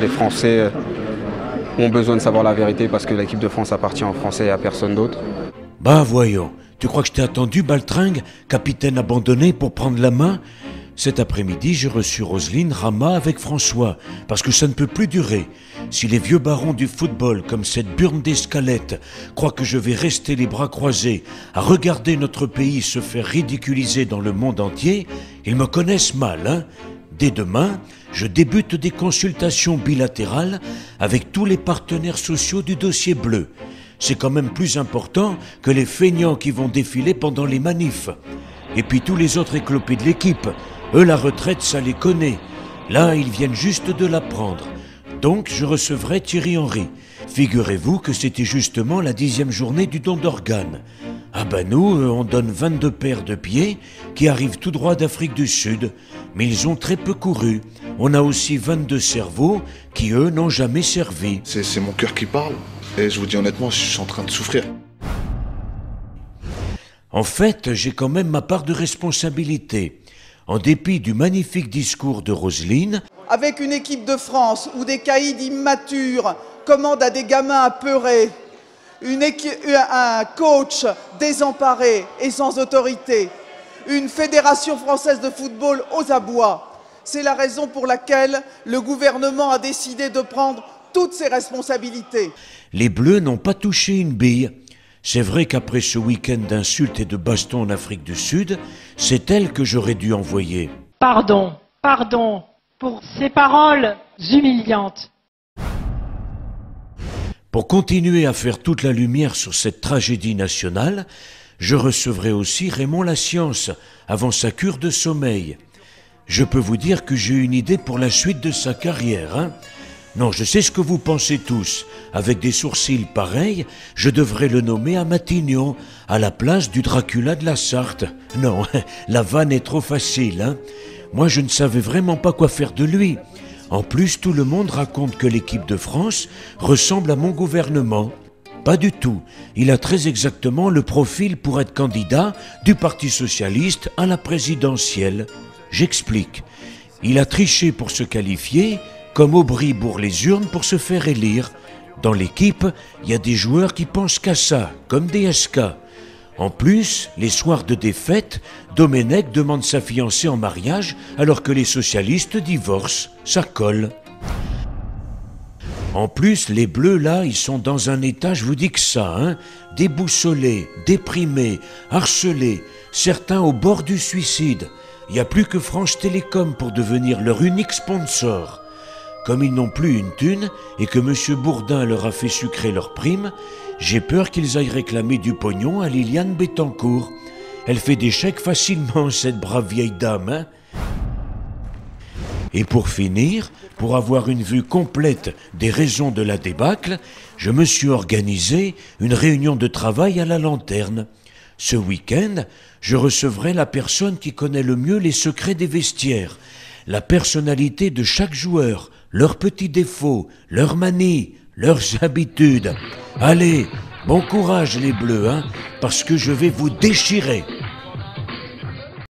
Les Français ont besoin de savoir la vérité parce que l'équipe de France appartient aux Français et à personne d'autre. Bah voyons, tu crois que je t'ai attendu, Baltringue, capitaine abandonné pour prendre la main? Cet après-midi, j'ai reçu Roselyne, Rama avec François, parce que ça ne peut plus durer. Si les vieux barons du football, comme cette burne d'Escalette, croient que je vais rester les bras croisés à regarder notre pays se faire ridiculiser dans le monde entier, ils me connaissent mal, hein. Dès demain, je débute des consultations bilatérales avec tous les partenaires sociaux du dossier bleu. C'est quand même plus important que les feignants qui vont défiler pendant les manifs. Et puis tous les autres éclopés de l'équipe, eux la retraite ça les connaît. Là, ils viennent juste de la prendre. Donc je recevrai Thierry Henry. Figurez-vous que c'était justement la 10e journée du don d'organes. Ah ben nous, on donne 22 paires de pieds qui arrivent tout droit d'Afrique du Sud, mais ils ont très peu couru. On a aussi 22 cerveaux qui, eux, n'ont jamais servi. C'est mon cœur qui parle, et je vous dis honnêtement, je suis en train de souffrir. En fait, j'ai quand même ma part de responsabilité. En dépit du magnifique discours de Roselyne, avec une équipe de France où des caïds immatures commandent à des gamins apeurés, un coach désemparé et sans autorité, une fédération française de football aux abois. C'est la raison pour laquelle le gouvernement a décidé de prendre toutes ses responsabilités. Les Bleus n'ont pas touché une bille. C'est vrai qu'après ce week-end d'insultes et de bastons en Afrique du Sud, c'est elle que j'aurais dû envoyer. Pardon pour ces paroles humiliantes. Pour continuer à faire toute la lumière sur cette tragédie nationale, je recevrai aussi Raymond Lascience avant sa cure de sommeil. Je peux vous dire que j'ai une idée pour la suite de sa carrière, hein. Non, je sais ce que vous pensez tous. Avec des sourcils pareils, je devrais le nommer à Matignon, à la place du Dracula de la Sarthe. Non, la vanne est trop facile, hein. Moi, je ne savais vraiment pas quoi faire de lui. En plus, tout le monde raconte que l'équipe de France ressemble à mon gouvernement. Pas du tout. Il a très exactement le profil pour être candidat du Parti socialiste à la présidentielle. J'explique. Il a triché pour se qualifier, comme Aubry bourre les urnes pour se faire élire. Dans l'équipe, il y a des joueurs qui pensent qu'à ça, comme DSK. En plus, les soirs de défaite, Domenech demande sa fiancée en mariage alors que les socialistes divorcent. Ça colle. En plus, les Bleus, là, ils sont dans un état, je vous dis que ça, hein, déboussolés, déprimés, harcelés, certains au bord du suicide. Il n'y a plus que France Télécom pour devenir leur unique sponsor. Comme ils n'ont plus une thune et que M. Bourdin leur a fait sucrer leur prime, j'ai peur qu'ils aillent réclamer du pognon à Liliane Bettencourt. Elle fait des chèques facilement, cette brave vieille dame, hein. Et pour finir, pour avoir une vue complète des raisons de la débâcle, je me suis organisé une réunion de travail à la lanterne. Ce week-end, je recevrai la personne qui connaît le mieux les secrets des vestiaires, la personnalité de chaque joueur, leurs petits défauts, leurs manies, leurs habitudes. Allez, bon courage les Bleus, hein, parce que je vais vous déchirer.